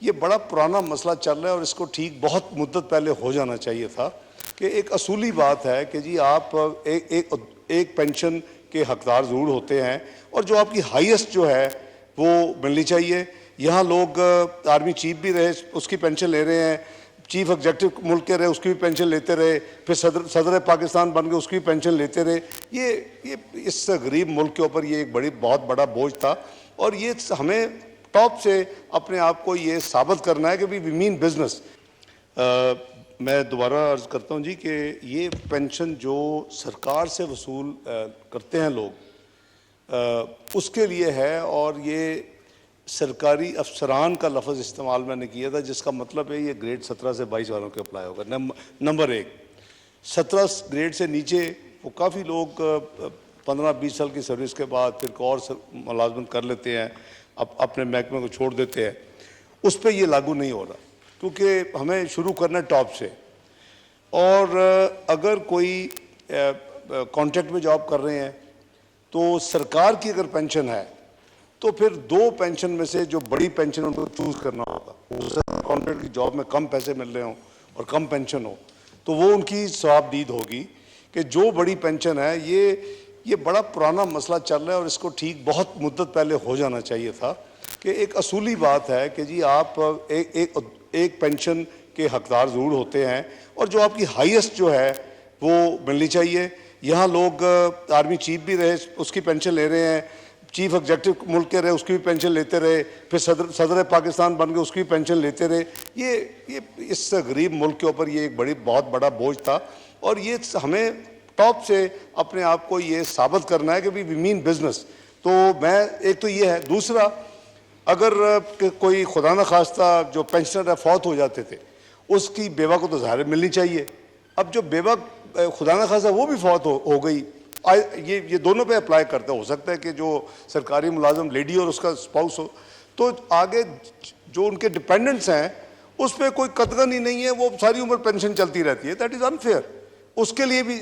ये बड़ा पुराना मसला चल रहा है और इसको ठीक बहुत मुद्दत पहले हो जाना चाहिए था कि एक असूली बात है कि जी आप एक पेंशन के हकदार ज़रूर होते हैं और जो आपकी हाईएस्ट जो है वो मिलनी चाहिए। यहाँ लोग आर्मी चीफ भी रहे उसकी पेंशन ले रहे हैं, चीफ एग्जेक्टिव मुल्क के रहे उसकी भी पेंशन लेते रहे, फिर सदर पाकिस्तान बन गए उसकी भी पेंशन लेते रहे। ये इस गरीब मुल्क के ऊपर ये एक बहुत बड़ा बोझ था और ये हमें टॉप से अपने आप को ये साबित करना है कि वी मीन बिजनेस। मैं दोबारा अर्ज़ करता हूँ जी कि ये पेंशन जो सरकार से वसूल करते हैं लोग उसके लिए है और ये सरकारी अफसरान का लफ्ज़ इस्तेमाल मैंने किया था जिसका मतलब है ये ग्रेड 17 से 22 वालों के अप्लाई होगा। नंबर एक 17 ग्रेड से नीचे वो काफ़ी लोग 15-20 साल की सर्विस के बाद फिर और मुलाजमत कर लेते हैं, अपने महकमे को छोड़ देते हैं। उस पर ये लागू नहीं हो रहा क्योंकि हमें शुरू करना है टॉप से। और अगर कोई कॉन्ट्रैक्ट में जॉब कर रहे हैं तो सरकार की अगर पेंशन है तो फिर दो पेंशन में से जो बड़ी पेंशन उनको चूज़ करना होगा। कॉन्ट्रैक्ट की जॉब में कम पैसे मिल रहे हों और कम पेंशन हो तो वो उनकी सवाबदीद होगी कि जो बड़ी पेंशन है ये बड़ा पुराना मसला चल रहा है और इसको ठीक बहुत मुद्दत पहले हो जाना चाहिए था कि एक असूली बात है कि जी आप एक पेंशन के हकदार ज़रूर होते हैं और जो आपकी हाईएस्ट जो है वो मिलनी चाहिए। यहाँ लोग आर्मी चीफ भी रहे उसकी पेंशन ले रहे हैं, चीफ एग्जेक्टिव मुल्क के रहे उसकी भी पेंशन लेते रहे, फिर सदर पाकिस्तान बन गए उसकी भी पेंशन लेते रहे। ये इस गरीब मुल्क के ऊपर ये एक बहुत बड़ा बोझ था और ये हमें टॉप से अपने आप को ये साबित करना है कि वी मीन बिजनेस। तो मैं एक तो ये है, दूसरा अगर कोई खुदा न खास्ता जो पेंशनर है फौत हो जाते थे उसकी बेवा को तो ज़ाहिर मिलनी चाहिए। अब जो बेवा खुदा न खास्ता वो भी फौत हो गई, ये दोनों पे अप्लाई करते हो सकता है कि जो सरकारी मुलाजम लेडी और उसका स्पाउस हो तो आगे जो उनके डिपेंडेंट्स हैं उस पर कोई कतगन ही नहीं है, वो सारी उम्र पेंशन चलती रहती है। That is unfair. उसके लिए भी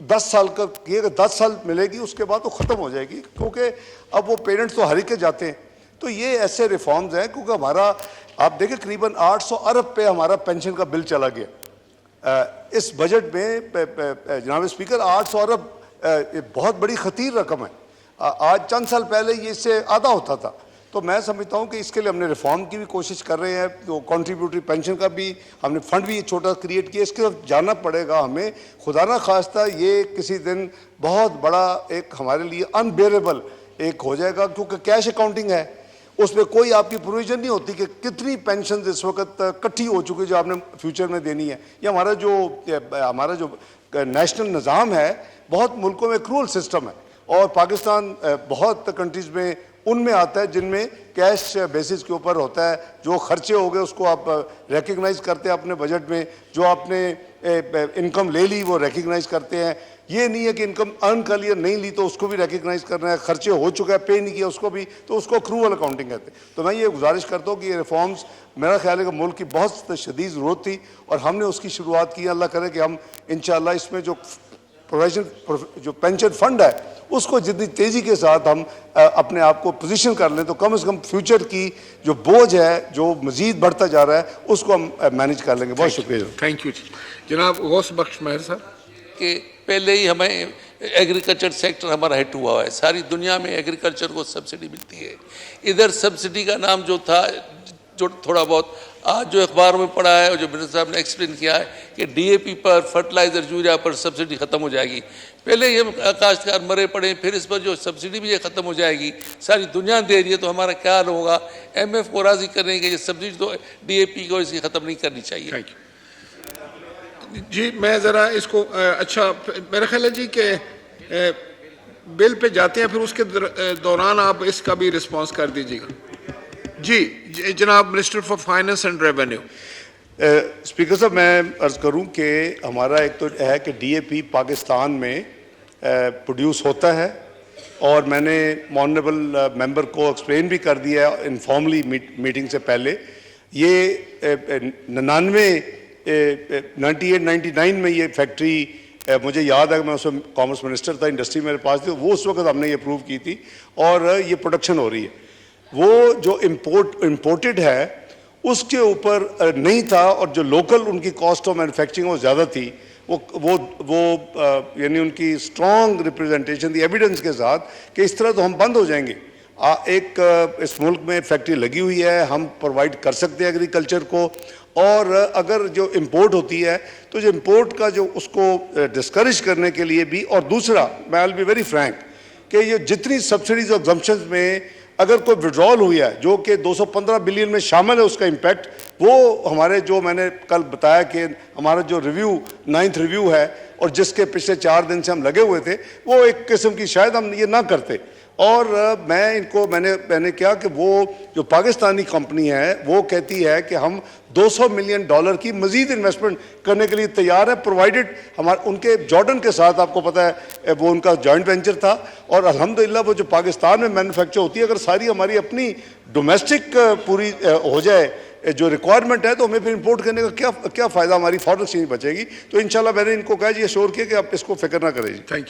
10 साल का ये 10 साल मिलेगी उसके बाद तो ख़त्म हो जाएगी क्योंकि अब वो पेरेंट्स तो हर के जाते हैं। तो ये ऐसे रिफॉर्म्स हैं क्योंकि हमारा आप देखें करीबन 800 अरब पे हमारा पेंशन का बिल चला गया इस बजट में। जनाब स्पीकर 800 अरब बहुत बड़ी खतीर रकम है। आज चंद साल पहले ये इससे आधा होता था। तो मैं समझता हूँ कि इसके लिए हमने रिफॉर्म की भी कोशिश कर रहे हैं, तो कॉन्ट्रीब्यूटरी पेंशन का भी हमने फंड भी छोटा क्रिएट किया। इसके तरफ जाना पड़ेगा हमें। खुदा ना खास्ता ये किसी दिन बहुत बड़ा एक हमारे लिए अनबेरेबल एक हो जाएगा क्योंकि कैश अकाउंटिंग है, उसमें कोई आपकी प्रोविजन नहीं होती कि कितनी पेंशन इस वक्त इकट्ठी हो चुकी है जो आपने फ्यूचर में देनी है। ये हमारा जो नेशनल निज़ाम है बहुत मुल्कों में क्रूअल सिस्टम है और पाकिस्तान बहुत कंट्रीज़ में उनमें आता है जिनमें कैश बेसिस के ऊपर होता है। जो खर्चे हो गए उसको आप रिकग्नाइज़ करते हैं अपने बजट में, जो आपने इनकम ले ली वो रिकग्नाइज़ करते हैं। ये नहीं है कि इनकम अर्न कर लिया नहीं ली तो उसको भी रिकग्नाइज़ करना है, खर्चे हो चुका है पे नहीं किया उसको भी, तो उसको अक्रूवल अकाउंटिंग कहते हैं। तो मैं ये गुजारिश करता हूँ कि ये रिफॉर्म्स मेरा ख्याल है कि मुल्क की बहुत शदीद ज़रूरत थी और हमने उसकी शुरुआत की। अल्लाह करे कि हम इंशाअल्लाह इसमें जो प्रोविजन जो पेंशन फंड है उसको जितनी तेज़ी के साथ हम अपने आप को पोजीशन कर लें तो कम से कम फ्यूचर की जो बोझ है जो मज़ीद बढ़ता जा रहा है उसको हम मैनेज कर लेंगे। बहुत शुक्रिया। थैंक यू जनाब गौस बख्श महर साहब। कि पहले ही हमें एग्रीकल्चर सेक्टर हमारा हिट हुआ है, सारी दुनिया में एग्रीकल्चर को सब्सिडी मिलती है। इधर सब्सिडी का नाम जो था जो थोड़ा बहुत आज जो अखबारों में पढ़ा है और जो मिनिस्टर साहब ने एक्सप्लेन किया है कि डीएपी पर फर्टिलाइज़र यूरिया पर सब्सिडी ख़त्म हो जाएगी। पहले ये काश्तकार मरे पड़े, फिर इस पर जो सब्सिडी भी ये ख़त्म हो जाएगी, सारी दुनिया दे रही है। तो हमारा क्या हाल होगा? एमएफ को राज़ी करने के ये सब्सिडी तो डीएपी को इसकी ख़त्म नहीं करनी चाहिए। थैंक यू जी। मैं ज़रा इसको अच्छा मेरा ख्याल है जी कि बिल पे जाते हैं फिर उसके दौरान आप इसका भी रिस्पॉन्स कर दीजिएगा जी। जनाब minister for finance and revenue. Speaker साहब मैं अर्ज़ करूं कि हमारा एक तो है कि डीएपी पाकिस्तान में प्रोड्यूस होता है और मैंने ऑनरेबल मेंबर को एक्सप्लेन भी कर दिया है इनफॉर्मली मीटिंग से पहले। ये 98-99 में ये फैक्ट्री मुझे याद है, मैं उसमें कॉमर्स मिनिस्टर था, इंडस्ट्री मेरे पास थी, वो उस वक्त हमने ये अप्रूव की थी और ये प्रोडक्शन हो रही है। वो जो इम्पोर्टेड है उसके ऊपर नहीं था, और जो लोकल उनकी कॉस्ट ऑफ मैन्युफैक्चरिंग वो ज़्यादा थी, वो यानी उनकी स्ट्रॉन्ग रिप्रेजेंटेशन थी एविडेंस के साथ कि इस तरह तो हम बंद हो जाएंगे। इस मुल्क में फैक्ट्री लगी हुई है, हम प्रोवाइड कर सकते हैं एग्रीकल्चर को, और अगर जो इंपोर्ट होती है तो जो इंपोर्ट का जो उसको डिस्करेज करने के लिए भी, और दूसरा मैं विल बी वेरी फ्रैंक कि ये जितनी सब्सिडीज और एग्जम्पशंस में अगर कोई विड्रॉल हुई है जो कि 215 बिलियन में शामिल है, उसका इम्पैक्ट वो हमारे जो मैंने कल बताया कि हमारा जो रिव्यू 9th रिव्यू है और जिसके पिछले 4 दिन से हम लगे हुए थे, वो एक किस्म की शायद हम ये ना करते। और मैंने कहा कि वो जो पाकिस्तानी कंपनी है वो कहती है कि हम $200 मिलियन की मजीद इन्वेस्टमेंट करने के लिए तैयार है, प्रोवाइडेड उनके जॉर्डन के साथ, आपको पता है वो उनका जॉइंट वेंचर था, और अल्हम्दुलिल्लाह वो जो पाकिस्तान में मैन्युफैक्चर होती है, अगर सारी हमारी अपनी डोमेस्टिक पूरी हो जाए जो रिक्वायरमेंट है, तो हमें फिर इंपोर्ट करने का क्या फ़ायदा, हमारी फॉरेन एक्सचेंज बचेगी। तो इंशाल्लाह मैंने इनको कहा जी, एश्योर किया कि आप इसको फिक्र ना करें जी। Thank you.